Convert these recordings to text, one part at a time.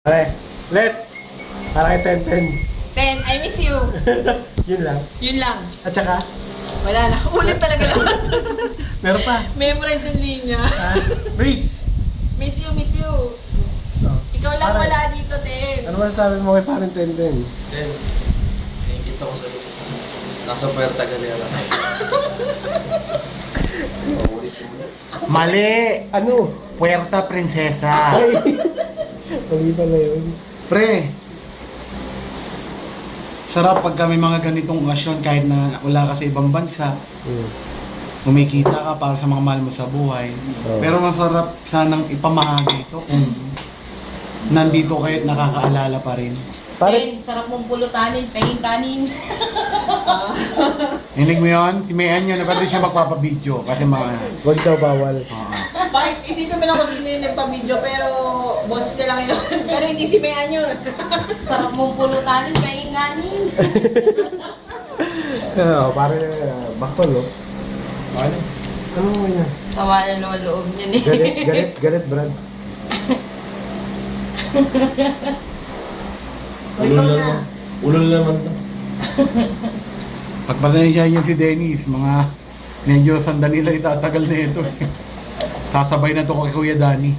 Pare, let! Para kay Tenten. Ten, I miss you. Yun lang. Yun lang. At saka, Wala na. Ulit talaga lahat. meron pa. Memorize yung linya. Break! Miss you, miss you. Oh. Ikaw lang Pare, wala dito, Ten. ano masasabi mo kay parang Tenten? Then, nakikita ko sa'yo. Nasa Puerta Galera. Mali! Ano? Puerta Princesa. Ay! Mali pala yun. Pre, sarap pag kami mga ganitong okasyon kahit na wala ka sa ibang bansa. Kumikita ka para sa mga mahal mo sa buhay. Oh. Pero masarap sanang ipamahagi ito kung nandito kayo at nakakaalala pa rin. Pare, Ten, sarap mong pulutanin, penging kanin. Hinig mo yun? Si Mayan yun, pwede siya magpapabideo kasi mga... wag daw bawal. Bakit isipin mo lang kung sino yung nagpa-video pero boses ka lang yun. Pero hindi si Mayan yun. Sarap mong pulutanin, penging kanin. Pare, baktol, no? Ano? Ano mo yan? Sawa na loob niya eh. Galit, Brad. Ikaw na. Ulol naman to. Pagpasensya niyo si Dennis, mga medyo sandali lang itatagal na ito. Sasabay na to kay Kuya Danny.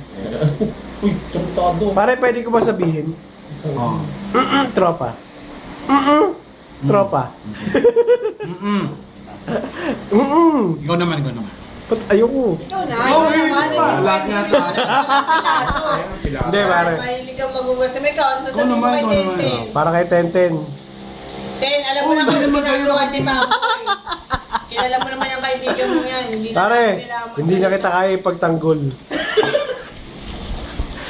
Uy, truktado. Pare, pwede ko ba sabihin? Oh. Tropa. Tropa. Ikaw naman, ikaw naman. Ba't ayoko? Ikaw na. Ikaw naman. Lahat nga tayo. Hindi, pare. Mahilig kang magugas. May ikaw, ano sasabihin mo naman, kay ikaw naman. Ten? Para kay Tenten. Ten, alam mo na kung ginagawa ni Papoy. Kilala mo naman yung kaibigan mo yan. Hindi na Pare, natin kailangan hindi na kita kaya ipagtanggol.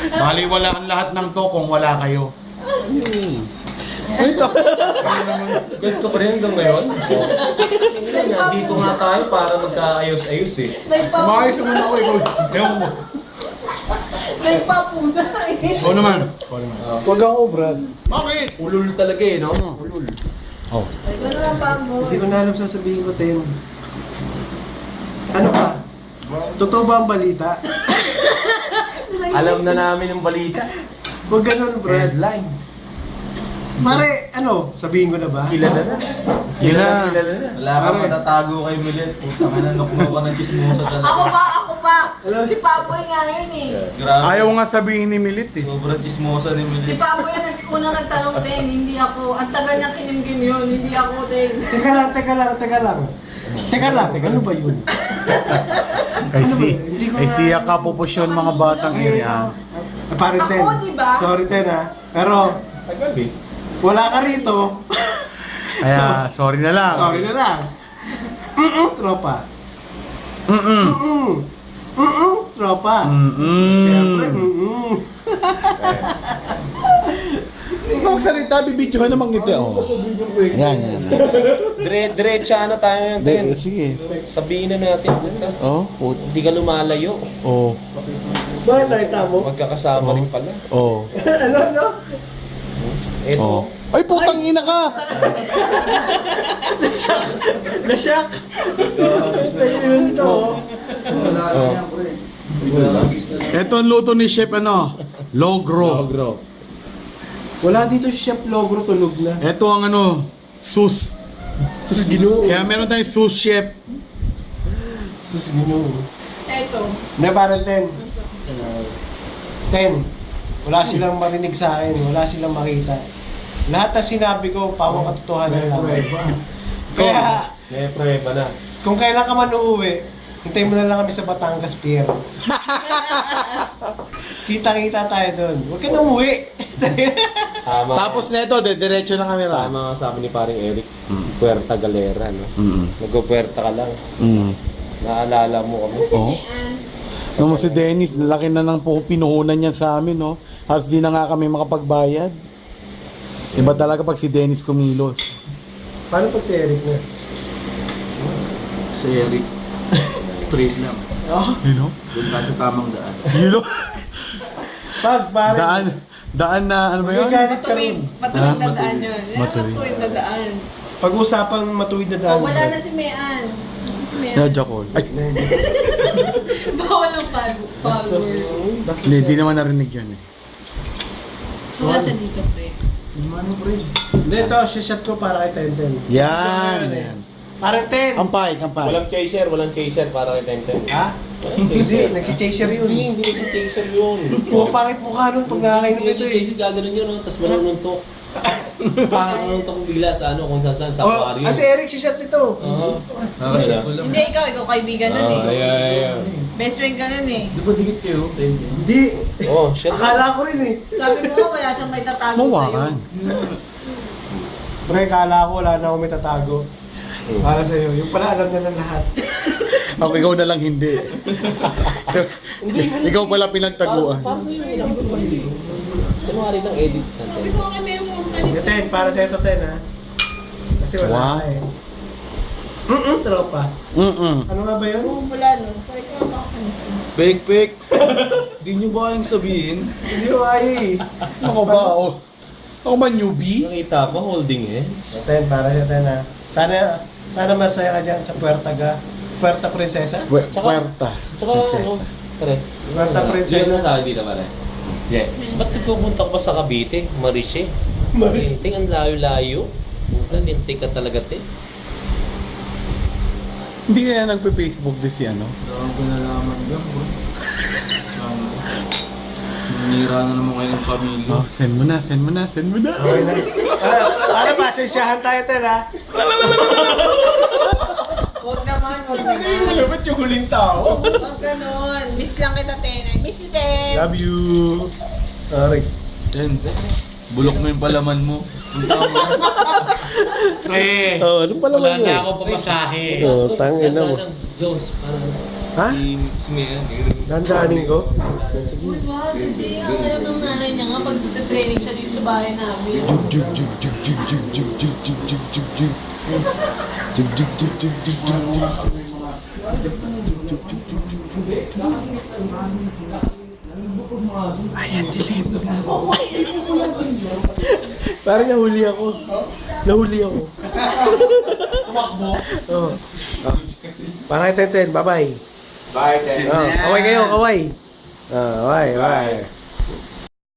Baliwala ang lahat ng to kung wala kayo. Ito. Ganito pa rin hanggang ngayon? Dito nga tayo para magkaayos-ayos eh. Umayos naman ako, ikaw. Ewan mo. Nagpapusa eh. Ikaw naman. Ikaw naman. Wag ako, Brad. Bakit? Ulol talaga eh, no? Ulol. Oh. Ikaw na lang, Pamo. Hindi ko na alam sasabihin ko, Ten. Ano ba? Totoo ba ang balita? Alam na namin yung balita. Huwag ganun, Brad. Headline. Pare, ano? Sabihin ko na ba? Kilala na. Kilala. Kilala na. Wala kang matatago kay Milet. Puta ka na, nukno ka ng chismosa talaga. Ako pa. Ano? Si Papoy nga yun eh. Grabe. Ayaw nga sabihin ni Milit eh. Sobrang chismosa ni Si Milet. Papoy ang unang nagtanong, Ten. Hindi ako. Ang tagal niyang kinimkim yun. Hindi ako, Ten. Teka lang. Ano ba yun? Kay Ano si, ba? Hindi ko kay na- siya kapupusyon mga batang area. Pare, Ten. Ako, diba? Sorry, Ten, ha? Pero, Tagal eh. wala ka rito. Kaya, sorry na lang. Sorry na lang. Tropa. Mm-mm. Tropa. Mm-mm. Siyempre, Magsalita, bibidyohan namang ngiti. Oh. Yan. Diretsa ano tayo ngayon? Sige. Sabihin na natin. Puta. Oh, Hindi ka lumalayo. oh, Bakit nakita mo? Magkakasama rin pala. oh, Ano? Eto. oh. Ay, putang ina ka! Na-shock. Ayun ito. Wala na yan, pre. Ito ang luto ni Chef, ano? Logro. Wala dito si Chef Logro, tulog na. Ito ang ano, sus. Sus Ginoo. Kaya meron tayong sus chef. Sus Ginoo. Eto. Na parang Ten. Wala silang marinig sa akin, wala silang makita. Lahat na sinabi ko, pawang katotohanan lang. Kaya, May prueba na. kung kailan ka man uuwi, hintayin mo na lang kami sa Batangas Pier. Kita-kita tayo doon. Huwag ka na umuwi. Tama. Tapos na ito, diretso na kami ra. Tama nga sabi ni paring Eric. Puerta Galera, no? Nagpo-puerta ka lang. Naalala mo kami. Oh. Nung si Dennis, laki na ng pinuhunan niya sa amin, no? Halos di na nga kami makapagbayad. Iba talaga pag si Dennis kumilos. Paano pag si Eric na? Si Eric. Straight lang. Oh, You know? Doon ka sa tamang daan. You know? parang... Daan na, ano ba yun? Galit ka Matuwid. rin. Matuwid na daan yun. Matuwid. Matuwid na daan. Pag-usapang matuwid na daan. Oh, wala na si Mayan. Si Mayan. Yeah, Jackal. Ay, Bawal ang followers. Bastos. hindi naman narinig yun eh. Wala siya dito, pre. Hindi, ito, shot ko para kay Tenten. Yan. Ito, Yan. Parang Ten. Kampay, kampay. Walang chaser para kay Tenten. Ha? Walang Hindi, chaser. nag-chaser yun. Hindi nag-chaser yun. Pumapangit mukha nun pag nakakainom ito eh. Gaganon yun, no? Tapos manununtok. Manununtok bigla sa ano, kung saan sa Oh, aquarium. si Eric si shot nito. Oo. Hindi, ikaw kaibigan nun eh. Ay. Best friend ka nun eh. Hindi. Oh, shit. Akala ko rin eh. Sabi mo, wala siyang may tatago sa'yo. Mawakan. Pre, akala ko wala na akong may tatago. Para sa'yo. Yung pala alam na ng lahat. Ako, ikaw na lang hindi. Ikaw pala pinagtaguan. Para sa'yo, ilang ko hindi. Kunwari lang edit Sabi natin. ko kami mo Hindi, Ten. Para sa'yo ito, Ten, ha? Kasi wala Wow. ka eh. Tropa. Ano nga ba yun? Mula nun. Sabi ko sa akin. Pek. Di nyo ba kayong sabihin? Hindi ko kaya eh. Ako ba? Ako ba newbie? Nakita ko, holding hands. Ten, para sa'yo, Ten, ha? Sana masaya ka dyan sa Puerta Princesa. Puerta. Tsaka ano, pare. Puerta Princesa. Sabi dito pare. Yeah. Ba't nagpupunta pa sa Cavite? Mariche. Mariche, ang layo-layo. Puta, lintik ka talaga, te. Hindi kaya nagpe-Facebook din si ano? Saan ko nalaman ka, bro? Nanira na naman kayo ng pamilya. Oh, send mo na. Okay na. Para pasensyahan tayo, Ten, ha? Huwag naman. Ba't yung huling tao? Huwag ganun. Miss lang kita, Ten. I miss you, Ten. Love you. Sorry. Ten, bulok mo yung palaman mo. Punta mo. Pre. Oh, ano pala Wala na ako pamasahe. Oh, tangin na mo. Diyos, parang... Ha? Si Mea. Dandaanin ko? Sige. Diba? Kasi ang alam ng nanay niya nga, pag training siya dito sa bahay namin. Ayan, dilim. Parang nahuli ako. Tumakbo? Oo. Oh. Parang Ten, bye-bye. Bye, Ten. Oh, kaway kayo, kaway. Kaway.